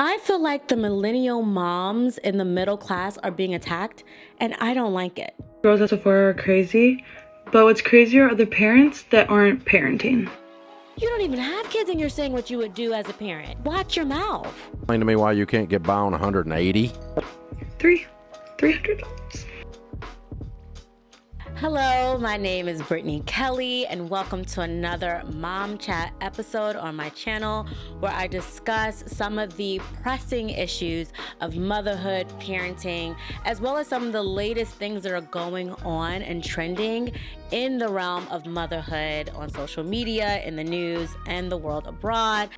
I feel like the millennial moms in the middle class are being attacked, and I don't like it. Girls at Sephora are crazy, but what's crazier are the parents that aren't parenting. You don't even have kids and you're saying what you would do as a parent. Watch your mouth. Explain to me why you can't get by on 180. $300. Hello, my name is Brittany Kelly, and welcome to another Mom Chat episode on my channel where I discuss some of the pressing issues of motherhood, parenting, as well as some of the latest things that are going on and trending in the realm of motherhood on social media, in the news, and the world abroad.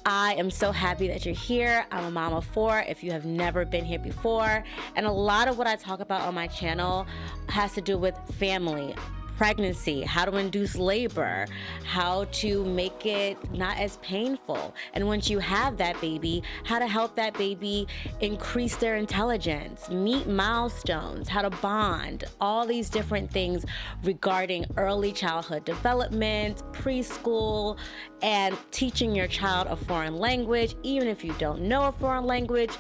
I am so happy that you're here. I'm a mom of four if you have never been here before. And a lot of what I talk about on my channel has to do with family, pregnancy, how to induce labor, how to make it not as painful. And once you have that baby, how to help that baby increase their intelligence, meet milestones, how to bond, all these different things regarding early childhood development, preschool, and teaching your child a foreign language, even if you don't know a foreign language.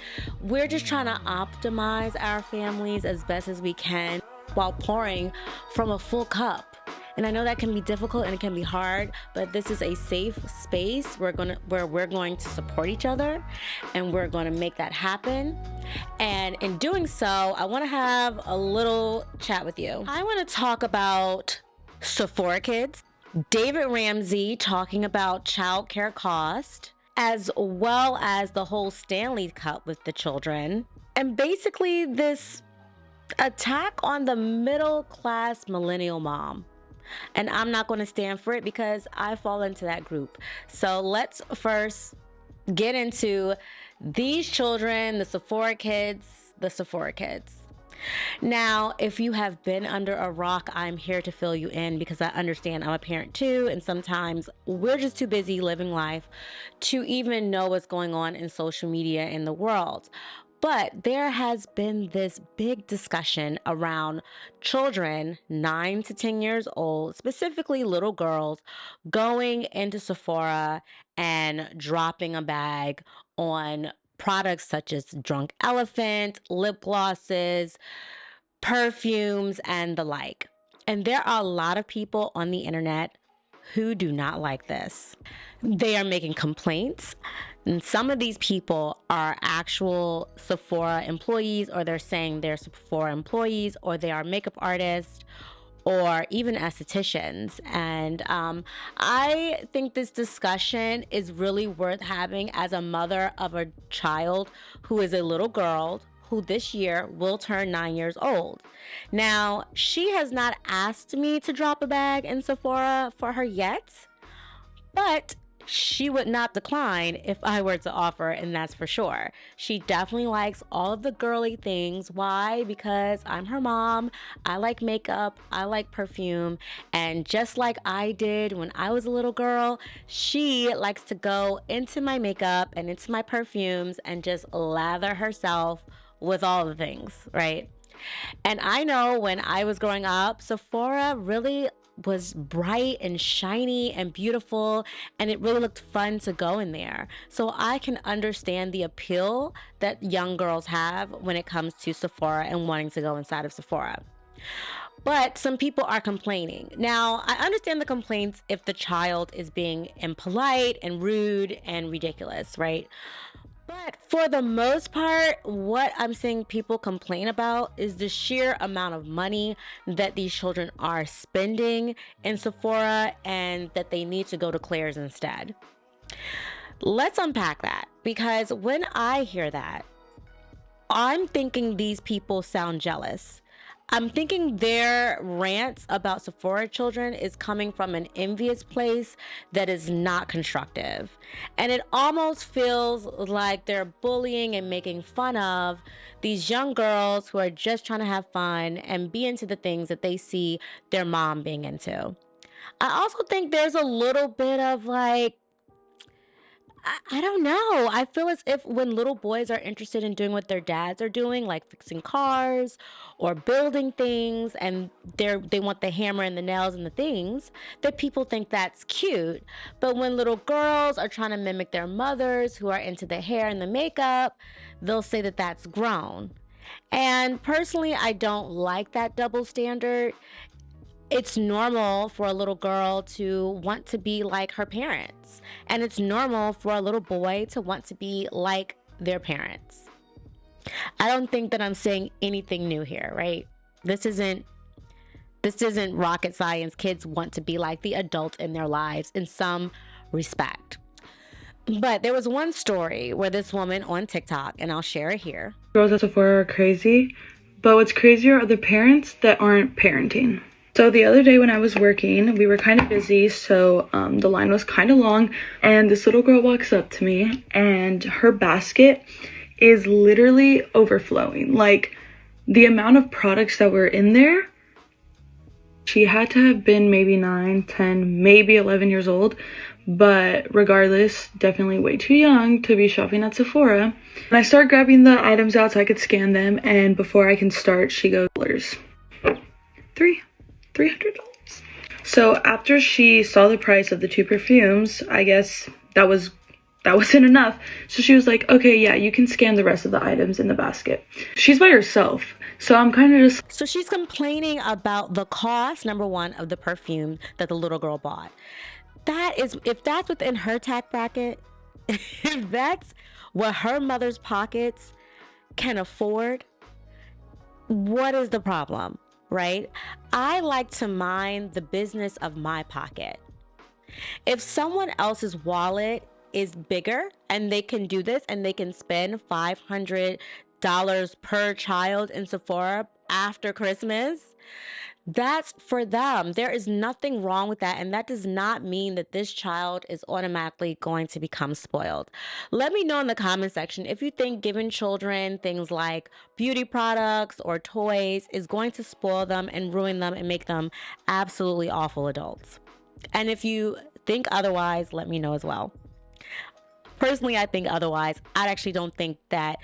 We're just trying to optimize our families as best as we can while pouring from a full cup. And I know that can be difficult and it can be hard, but this is a safe space where we're going to support each other and we're going to make that happen. And in doing so, I want to have a little chat with you. I want to talk about Sephora Kids, David Ramsey talking about childcare cost, as well as the whole Stanley Cup with the children, and basically this attack on the middle class millennial mom. And I'm not going to stand for it because I fall into that group. So let's first get into these children, the Sephora Kids. Now, if you have been under a rock, I'm here to fill you in because I understand I'm a parent too, and sometimes we're just too busy living life to even know what's going on in social media in the world. But there has been this big discussion around children 9 to 10 years old, specifically little girls, going into Sephora and dropping a bag on products such as Drunk Elephant, lip glosses, perfumes, and the like. And there are a lot of people on the internet who do not like this. They are making complaints. And some of these people are actual Sephora employees, or they're saying they're Sephora employees, or they are makeup artists, or even estheticians. And I think this discussion is really worth having as a mother of a child who is a little girl who this year will turn 9 years old. Now, she has not asked me to drop a bag in Sephora for her yet, but she would not decline if I were to offer, and that's for sure. She definitely likes all of the girly things. Why? Because I'm her mom. I like makeup. I like perfume. And just like I did when I was a little girl, she likes to go into my makeup and into my perfumes and just lather herself with all the things, right? And I know when I was growing up, Sephora really was bright and shiny and beautiful, and it really looked fun to go in there. So I can understand the appeal that young girls have when it comes to Sephora and wanting to go inside of Sephora. But some people are complaining. Now, I understand the complaints if the child is being impolite and rude and ridiculous, right? But for the most part, what I'm seeing people complain about is the sheer amount of money that these children are spending in Sephora and that they need to go to Claire's instead. Let's unpack that, because when I hear that, I'm thinking these people sound jealous. I'm thinking their rants about Sephora children is coming from an envious place that is not constructive. And it almost feels like they're bullying and making fun of these young girls who are just trying to have fun and be into the things that they see their mom being into. I also think there's a little bit of like, I don't know. I feel as if when little boys are interested in doing what their dads are doing, like fixing cars or building things, and they want the hammer and the nails and the things, that people think that's cute. But when little girls are trying to mimic their mothers who are into the hair and the makeup, they'll say that that's grown. And personally, I don't like that double standard. It's normal for a little girl to want to be like her parents, and it's normal for a little boy to want to be like their parents. I don't think that I'm saying anything new here, right? This isn't rocket science. Kids want to be like the adult in their lives in some respect. But there was one story where this woman on TikTok, and I'll share it here. Girls at Sephora are crazy, but what's crazier are the parents that aren't parenting. So the other day when I was working, we were kind of busy, so the line was kind of long, and this little girl walks up to me, and her basket is literally overflowing. Like, the amount of products that were in there, she had to have been maybe 9, 10, maybe 11 years old, but regardless, definitely way too young to be shopping at Sephora. And I start grabbing the items out so I could scan them, and before I can start, she goes, $300. So after she saw the price of the 2 perfumes, I guess that wasn't enough. So she was like, okay, yeah, you can scan the rest of the items in the basket. She's by herself. So I'm kind of just... So she's complaining about the cost, number one, of the perfume that the little girl bought. If that's within her tax bracket, if that's what her mother's pockets can afford, what is the problem, right? I like to mind the business of my pocket. If someone else's wallet is bigger and they can do this and they can spend $500 per child in Sephora after Christmas, that's for them. There is nothing wrong with that. And that does not mean that this child is automatically going to become spoiled. Let me know in the comment section if you think giving children things like beauty products or toys is going to spoil them and ruin them and make them absolutely awful adults. And if you think otherwise, let me know as well. Personally, I think otherwise. I actually don't think that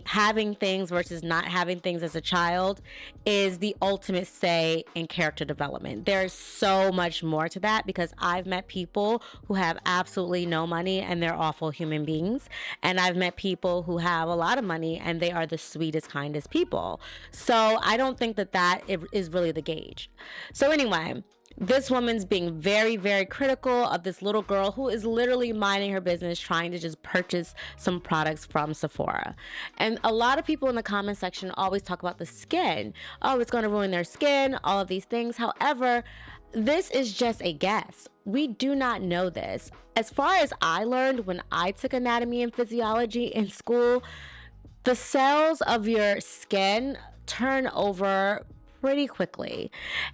having things versus not having things as a child is the ultimate say in character development. There's so much more to that, because I've met people who have absolutely no money and they're awful human beings. And I've met people who have a lot of money and they are the sweetest, kindest people. So I don't think that is really the gauge. So anyway, this woman's being very, very critical of this little girl who is literally minding her business, trying to just purchase some products from Sephora. And a lot of people in the comment section always talk about the skin. Oh, it's going to ruin their skin, all of these things. However, this is just a guess. We do not know this. As far as I learned when I took anatomy and physiology in school, the cells of your skin turn over pretty quickly,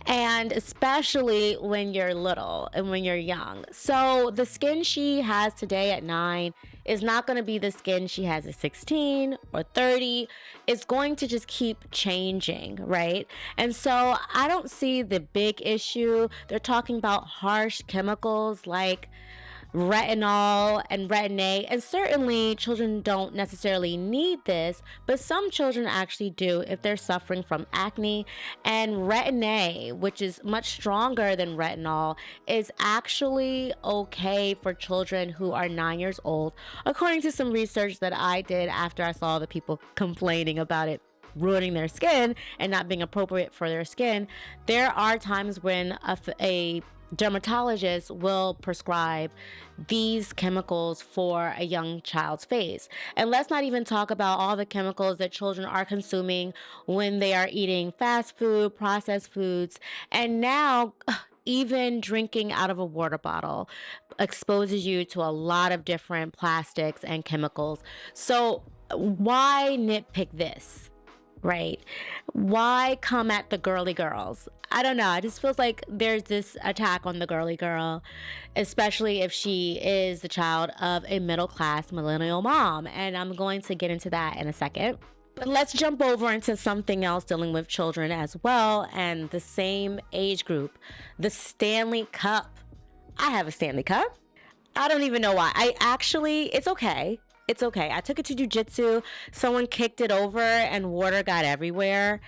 and especially when you're little and when you're young. So the skin she has today at 9 is not going to be the skin she has at 16 or 30. It's going to just keep changing, right? And so I don't see the big issue. They're talking about harsh chemicals like retinol and retin A, and certainly children don't necessarily need this, but some children actually do if they're suffering from acne. And retin A, which is much stronger than retinol, is actually okay for children who are 9 years old, according to some research that I did after I saw the people complaining about it ruining their skin and not being appropriate for their skin. There are times when a dermatologist will prescribe these chemicals for a young child's face. And let's not even talk about all the chemicals that children are consuming when they are eating fast food, processed foods, and now even drinking out of a water bottle exposes you to a lot of different plastics and chemicals. So why nitpick this? Right? Why come at the girly girls? I don't know. It just feels like there's this attack on the girly girl, especially if she is the child of a middle-class millennial mom. And I'm going to get into that in a second. But let's jump over into something else dealing with children as well, and the same age group, the Stanley Cup. I have a Stanley Cup. I don't even know why. It's okay. It's okay. I took it to jujitsu. Someone kicked it over and water got everywhere.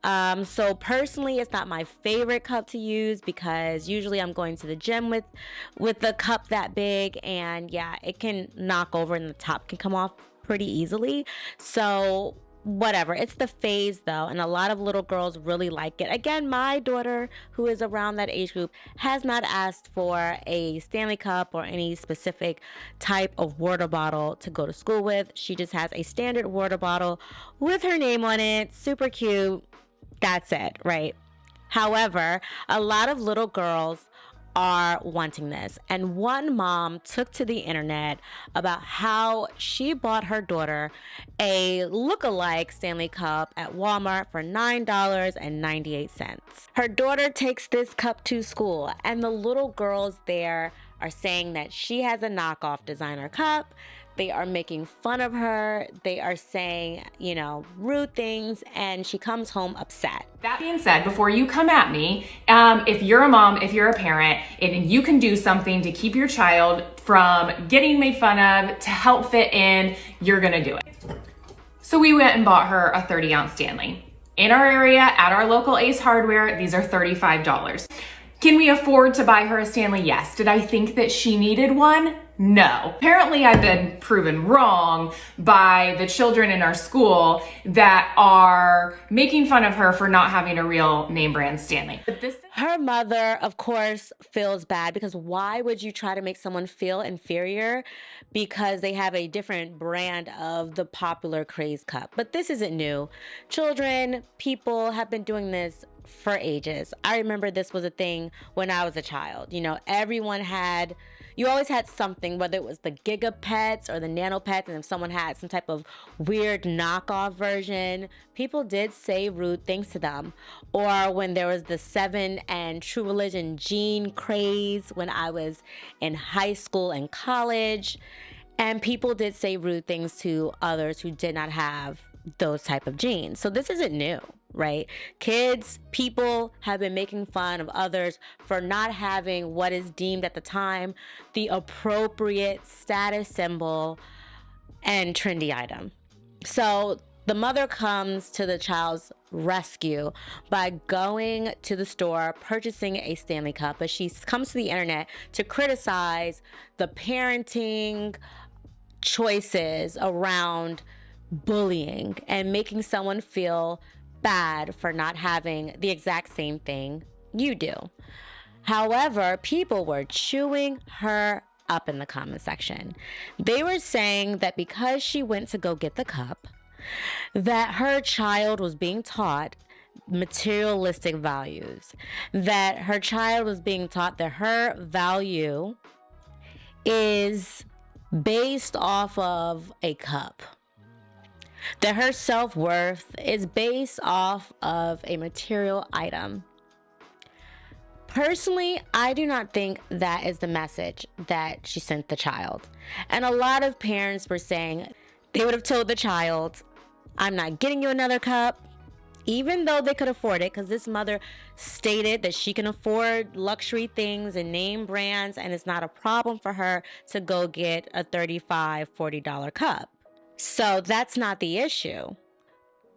So personally, it's not my favorite cup to use because usually I'm going to the gym with the cup that big, and yeah, it can knock over and the top can come off pretty easily. So whatever, it's the phase though, and a lot of little girls really like it. Again, my daughter, who is around that age group, has not asked for a Stanley Cup or any specific type of water bottle to go to school with. She just has a standard water bottle with her name on it, super cute. That's it, right? However, a lot of little girls are wanting this. And one mom took to the internet about how she bought her daughter a look-alike Stanley Cup at Walmart for $9.98. Her daughter takes this cup to school, and the little girls there are saying that she has a knockoff designer cup. They are making fun of her. They are saying, rude things, and she comes home upset. That being said, before you come at me, if you're a mom, if you're a parent, and you can do something to keep your child from getting made fun of, to help fit in, you're gonna do it. So we went and bought her a 30-ounce Stanley. In our area, at our local Ace Hardware, these are $35. Can we afford to buy her a Stanley? Yes. Did I think that she needed one? No. Apparently I've been proven wrong by the children in our school that are making fun of her for not having a real name brand Stanley. Her mother, of course, feels bad because why would you try to make someone feel inferior because they have a different brand of the popular craze cup? But this isn't new. Children, people have been doing this for ages. I remember this was a thing when I was a child. You always had something, whether it was the Gigapets or the Nanopets, and if someone had some type of weird knockoff version, people did say rude things to them. Or when there was the Seven and True Religion jean craze when I was in high school and college, and people did say rude things to others who did not have those type of jeans. So this isn't new, right? Kids, people have been making fun of others for not having what is deemed at the time the appropriate status symbol and trendy item. So the mother comes to the child's rescue by going to the store, purchasing a Stanley Cup, but she comes to the internet to criticize the parenting choices around bullying and making someone feel bad for not having the exact same thing you do. However, people were chewing her up in the comment section. They were saying that because she went to go get the cup, that her child was being taught materialistic values, that her child was being taught that her value is based off of a cup, that her self-worth is based off of a material item. Personally, I do not think that is the message that she sent the child. And a lot of parents were saying they would have told the child, I'm not getting you another cup, even though they could afford it, because this mother stated that she can afford luxury things and name brands, and it's not a problem for her to go get a $35, $40 cup. So that's not the issue.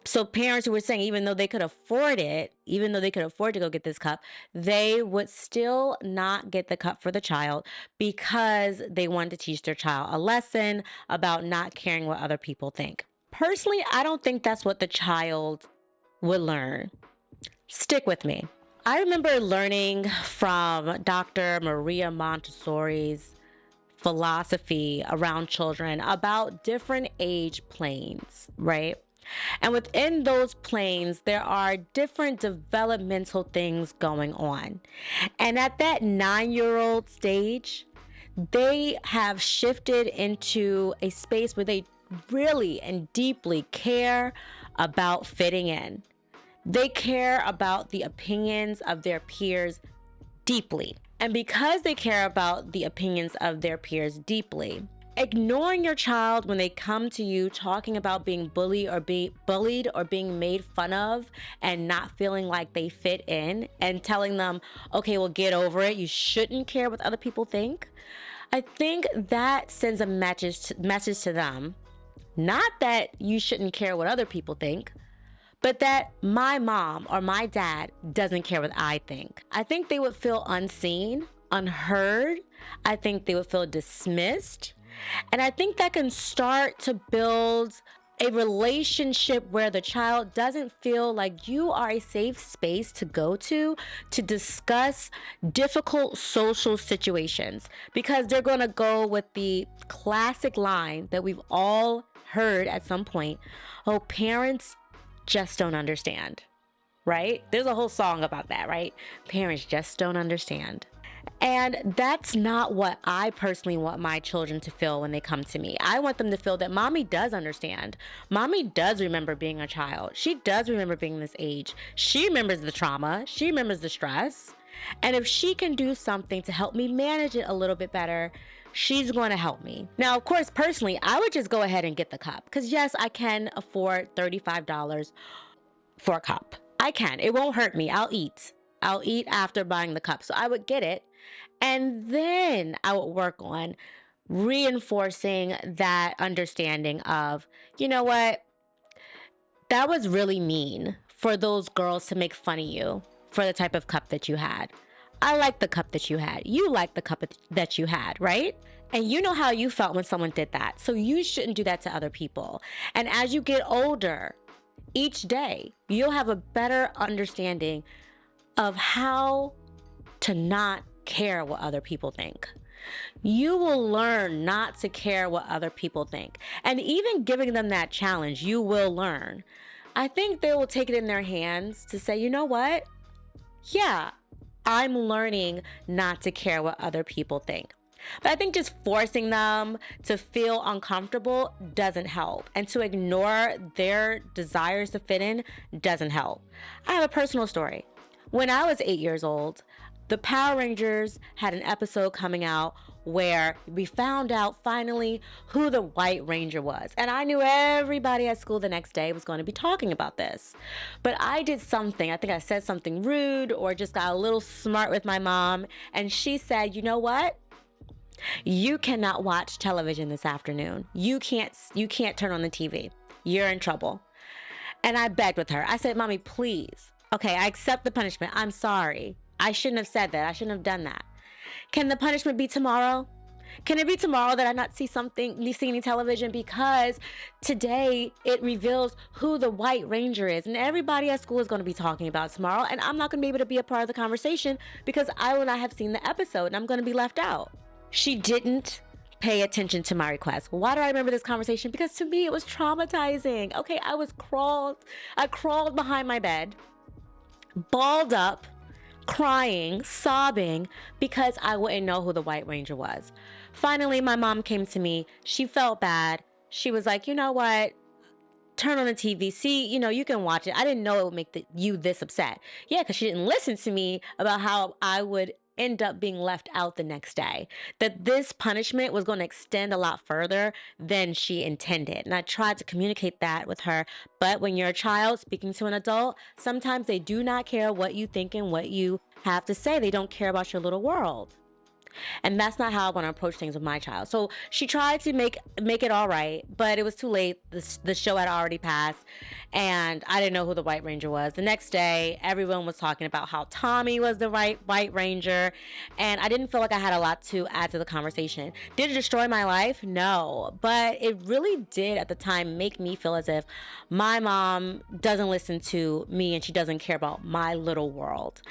So parents who were saying even though they could afford it, even though they could afford to go get this cup, they would still not get the cup for the child because they wanted to teach their child a lesson about not caring what other people think. Personally, I don't think that's what the child would learn. Stick with me. I remember learning from Dr. Maria Montessori's philosophy around children about different age planes, right? And within those planes, there are different developmental things going on. And at that 9-year-old stage, they have shifted into a space where they really and deeply care about fitting in. They care about the opinions of their peers deeply. And because they care about the opinions of their peers deeply, ignoring your child when they come to you talking about being bullied or being made fun of and not feeling like they fit in, and telling them, okay, well, get over it, you shouldn't care what other people think. I think that sends a message to them, not that you shouldn't care what other people think, but that my mom or my dad doesn't care what I think. I think they would feel unseen, unheard. I think they would feel dismissed. And I think that can start to build a relationship where the child doesn't feel like you are a safe space to go to discuss difficult social situations, because they're going to go with the classic line that we've all heard at some point: oh, parents just don't understand, right? There's a whole song about that, right? Parents just don't understand. And that's not what I personally want my children to feel when they come to me. I want them to feel that mommy does understand. Mommy does remember being a child. She does remember being this age. She remembers the trauma. She remembers the stress. And if she can do something to help me manage it a little bit better, she's going to help me. Now, of course, personally, I would just go ahead and get the cup, because yes, I can afford $35 for a cup. I can. It won't hurt me. I'll eat after buying the cup. So I would get it. And then I would work on reinforcing that understanding of, you know what? That was really mean for those girls to make fun of you for the type of cup that you had. I like the cup that you had. You like the cup that you had, right? And you know how you felt when someone did that. So you shouldn't do that to other people. And as you get older, each day, you'll have a better understanding of how to not care what other people think. You will learn not to care what other people think. And even giving them that challenge, you will learn. I think they will take it in their hands to say, you know what? Yeah, I'm learning not to care what other people think. But I think just forcing them to feel uncomfortable doesn't help. And to ignore their desires to fit in doesn't help. I have a personal story. When I was 8 years old, the Power Rangers had an episode coming out where we found out finally who the White Ranger was. And I knew everybody at school the next day was going to be talking about this. But I did something. I think I said something rude or just got a little smart with my mom. And she said, you know what? You cannot watch television this afternoon. You can't turn on the TV. You're in trouble. And I begged with her. I said, Mommy, please. Okay, I accept the punishment. I'm sorry. I shouldn't have said that. I shouldn't have done that. Can the punishment be tomorrow? Can it be tomorrow that I not see any television? Because today it reveals who the White Ranger is. And everybody at school is going to be talking about it tomorrow. And I'm not going to be able to be a part of the conversation because I will not have seen the episode and I'm going to be left out. She didn't pay attention to my request. Why do I remember this conversation? Because to me it was traumatizing. Okay, I crawled behind my bed, balled up, crying, sobbing, because I wouldn't know who the White Ranger was. Finally, my mom came to me. She felt bad. She was like, you know what? Turn on the TV. See, you can watch it. I didn't know it would make you this upset. Yeah, because she didn't listen to me about how I would end up being left out the next day. That this punishment was going to extend a lot further than she intended. And I tried to communicate that with her. But when you're a child speaking to an adult, sometimes they do not care what you think and what you have to say. They don't care about your little world. And that's not how I want to approach things with my child. So she tried to make it all right, but it was too late. The show had already passed, and I didn't know who the White Ranger was. The next day, everyone was talking about how Tommy was the White Ranger, and I didn't feel like I had a lot to add to the conversation. Did it destroy my life? No, but it really did at the time make me feel as if my mom doesn't listen to me and she doesn't care about my little world.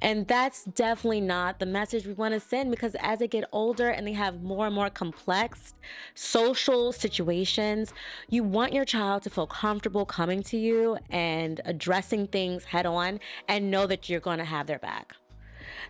And that's definitely not the message we want to send, because as they get older and they have more and more complex social situations, you want your child to feel comfortable coming to you and addressing things head on and know that you're going to have their back.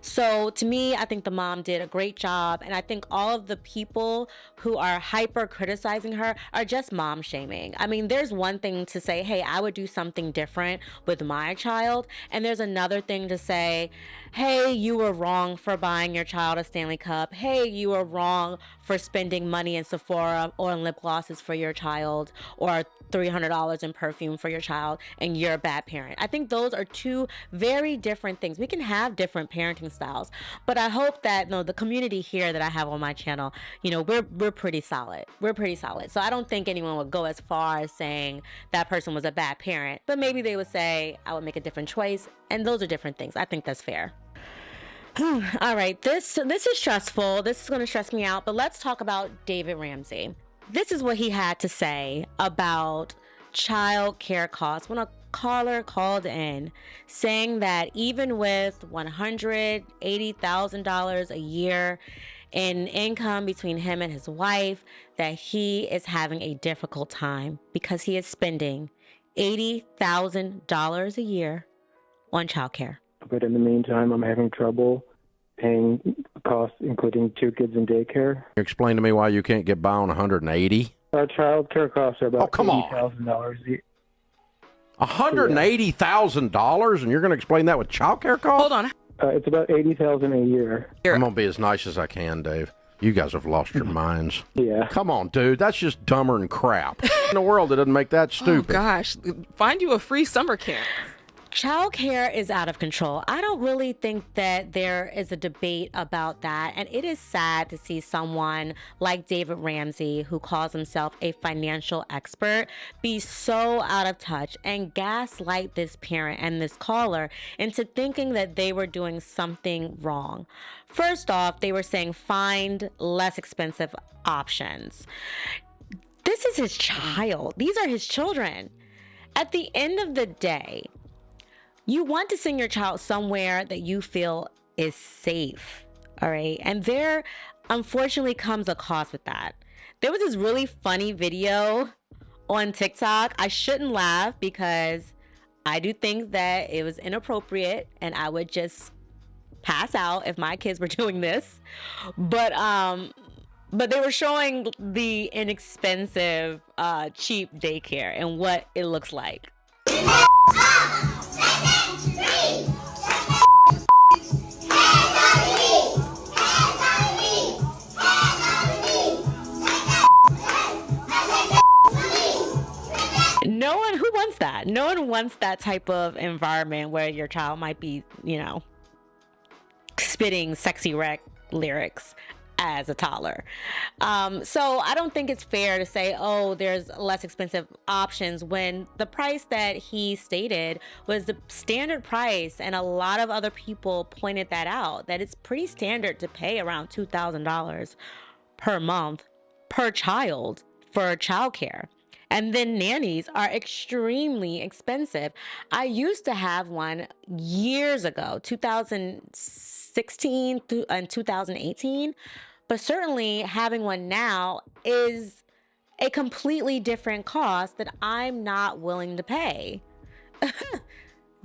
So to me, I think the mom did a great job. And I think all of the people who are hyper criticizing her are just mom shaming. I mean, there's one thing to say, hey, I would do something different with my child. And there's another thing to say, hey, you were wrong for buying your child a Stanley Cup. Hey, you were wrong for spending money in Sephora or on lip glosses for your child, or $300 in perfume for your child, and you're a bad parent. I think those are two very different things. We can have different parenting styles, but I hope that the community here that I have on my channel, we're pretty solid. We're pretty solid. So I don't think anyone would go as far as saying that person was a bad parent, but maybe they would say I would make a different choice, and those are different things. I think that's fair. All right, this is stressful. This is going to stress me out, but let's talk about David Ramsey. This is what he had to say about child care costs when a caller called in saying that even with $180,000 a year in income between him and his wife, that he is having a difficult time because he is spending $80,000 a year on childcare. But in the meantime, I'm having trouble paying costs, including 2 kids in daycare. Explain to me why you can't get by on 180. Child care costs are about $80,000 a year. $180,000, and you're going to explain that with child care costs? Hold on. It's about $80,000 a year. I'm going to be as nice as I can, Dave. You guys have lost your minds. Yeah. Come on, dude. That's just dumber than crap. In the world, it doesn't make that stupid. Oh, gosh. Find you a free summer camp. Childcare is out of control. I don't really think that there is a debate about that. And it is sad to see someone like David Ramsey, who calls himself a financial expert, be so out of touch and gaslight this parent and this caller into thinking that they were doing something wrong. First off, they were saying find less expensive options. This is his child. These are his children. At the end of the day, you want to send your child somewhere that you feel is safe, all right? And there, unfortunately, comes a cost with that. There was this really funny video on TikTok. I shouldn't laugh because I do think that it was inappropriate and I would just pass out if my kids were doing this. But they were showing the inexpensive, cheap daycare and what it looks like. Who wants that? No one wants that type of environment where your child might be, spitting sexy rec lyrics as a toddler. So I don't think it's fair to say, oh, there's less expensive options when the price that he stated was the standard price. And a lot of other people pointed that out, that it's pretty standard to pay around $2,000 per month per child for childcare. And then nannies are extremely expensive. I used to have one years ago, 2016 and 2018. But certainly having one now is a completely different cost that I'm not willing to pay.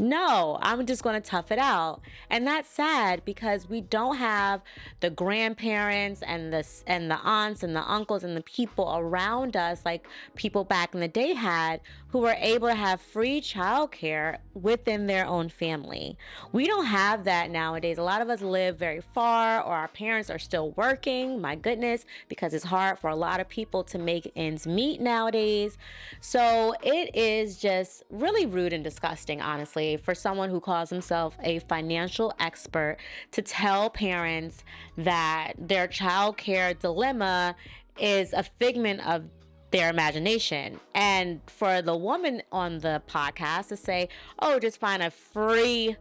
No, I'm just going to tough it out. And that's sad because we don't have the grandparents and the aunts and the uncles and the people around us like people back in the day had, who were able to have free childcare within their own family. We don't have that nowadays. A lot of us live very far, or our parents are still working, my goodness, because it's hard for a lot of people to make ends meet nowadays. So it is just really rude and disgusting, honestly, for someone who calls himself a financial expert to tell parents that their child care dilemma is a figment of their imagination. And for the woman on the podcast to say, oh, just find a free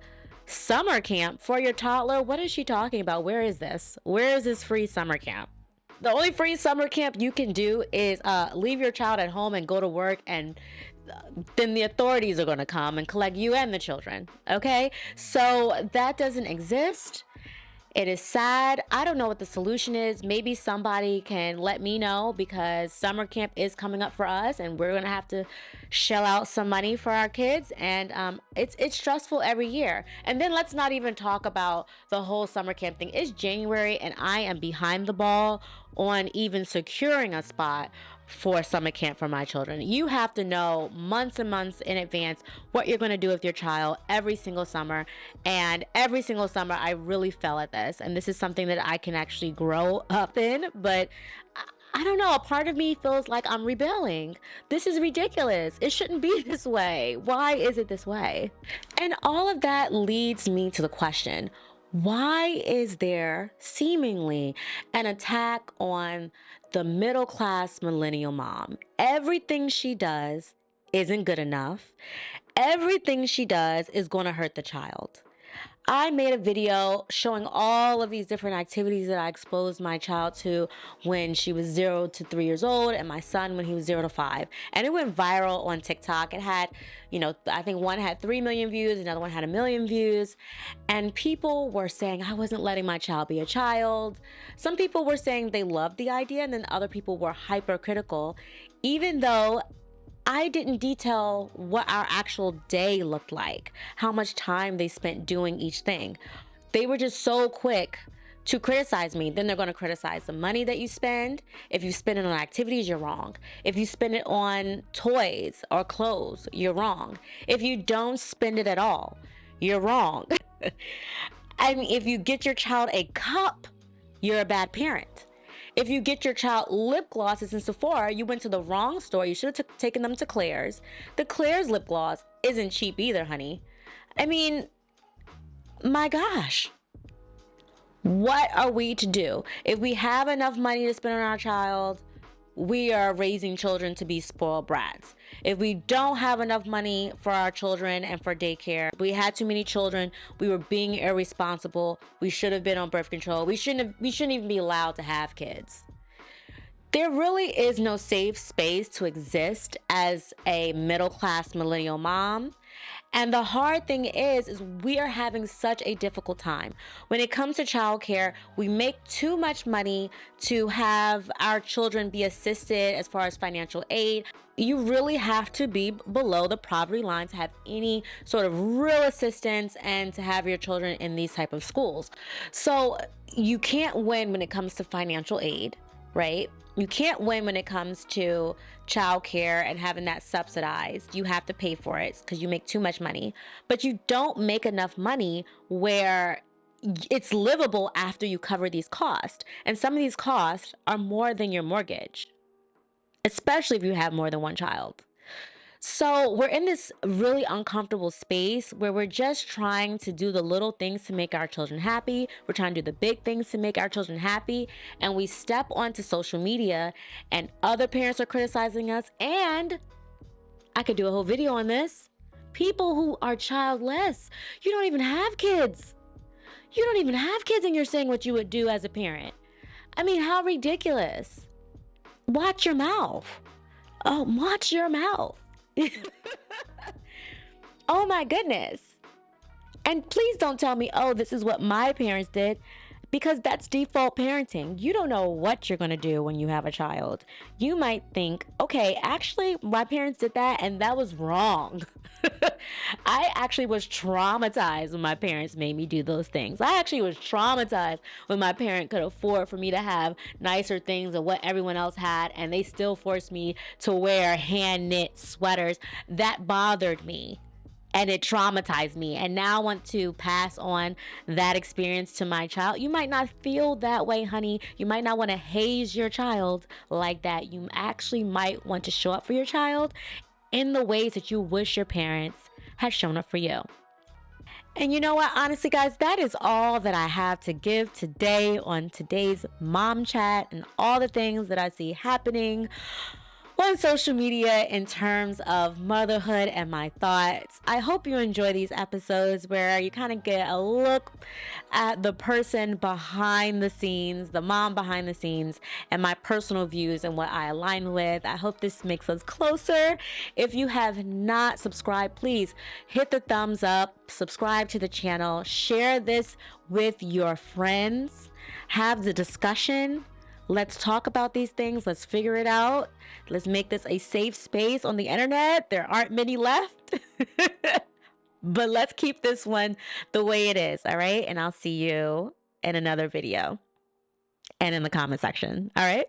summer camp for your toddler. What is she talking about? Where is this? Where is this free summer camp? The only free summer camp you can do is leave your child at home and go to work, and then the authorities are going to come and collect you and the children. Okay? So that doesn't exist. It is sad. I don't know what the solution is. Maybe somebody can let me know, because summer camp is coming up for us and we're going to have to shell out some money for our kids. And it's stressful every year. And then let's not even talk about the whole summer camp thing. It's January and I am behind the ball on even securing a spot for summer camp for my children. You have to know months and months in advance what you're going to do with your child every single summer. And every single summer, I really fell at this. And this is something that I can actually grow up in. But I don't know. A part of me feels like I'm rebelling. This is ridiculous. It shouldn't be this way. Why is it this way? And all of that leads me to the question, why is there seemingly an attack on the middle-class millennial mom? Everything she does isn't good enough. Everything she does is going to hurt the child. I made a video showing all of these different activities that I exposed my child to when she was 0 to 3 years old and my son when he was 0 to 5. And it went viral on TikTok. It had, I think one had 3 million views, another one had 1 million views. And people were saying I wasn't letting my child be a child. Some people were saying they loved the idea, and then other people were hypercritical, even though I didn't detail what our actual day looked like, how much time they spent doing each thing. They were just so quick to criticize me. Then they're going to criticize the money that you spend. If you spend it on activities, you're wrong. If you spend it on toys or clothes, you're wrong. If you don't spend it at all, you're wrong. I mean, if you get your child a cup, you're a bad parent. If you get your child lip glosses in Sephora, you went to the wrong store. You should have taken them to Claire's. The Claire's lip gloss isn't cheap either, honey. I mean, my gosh. What are we to do? If we have enough money to spend on our child, we are raising children to be spoiled brats. If we don't have enough money for our children and for daycare, we had too many children, we were being irresponsible, we should have been on birth control, we shouldn't even be allowed to have kids. There really is no safe space to exist as a middle-class millennial mom. And the hard thing is we are having such a difficult time. When it comes to childcare, we make too much money to have our children be assisted as far as financial aid. You really have to be below the poverty line to have any sort of real assistance and to have your children in these type of schools. So you can't win when it comes to financial aid, right? You can't win when it comes to childcare and having that subsidized. You have to pay for it because you make too much money. But you don't make enough money where it's livable after you cover these costs. And some of these costs are more than your mortgage, especially if you have more than one child. So we're in this really uncomfortable space where we're just trying to do the little things to make our children happy. We're trying to do the big things to make our children happy. And we step onto social media and other parents are criticizing us. And I could do a whole video on this. People who are childless. You don't even have kids. You don't even have kids and you're saying what you would do as a parent. I mean, how ridiculous. Watch your mouth. Oh, watch your mouth. Oh my goodness. And please don't tell me, oh, this is what my parents did, because that's default parenting. You don't know what you're going to do when you have a child. You might think, okay, actually, my parents did that and that was wrong. I actually was traumatized when my parents made me do those things. I actually was traumatized when my parent could afford for me to have nicer things than what everyone else had, and they still forced me to wear hand-knit sweaters. That bothered me. And it traumatized me. And now I want to pass on that experience to my child. You might not feel that way, honey. You might not want to haze your child like that. You actually might want to show up for your child in the ways that you wish your parents had shown up for you. And you know what? Honestly, guys, that is all that I have to give today on today's Mom Chat and all the things that I see happening on social media in terms of motherhood and my thoughts. I hope you enjoy these episodes where you kind of get a look at the person behind the scenes, the mom behind the scenes, and my personal views and what I align with. I hope this makes us closer. If you have not subscribed, please hit the thumbs up, subscribe to the channel, share this with your friends, have the discussion. Let's talk about these things. Let's figure it out. Let's make this a safe space on the internet. There aren't many left. But let's keep this one the way it is, all right? And I'll see you in another video and in the comment section, all right?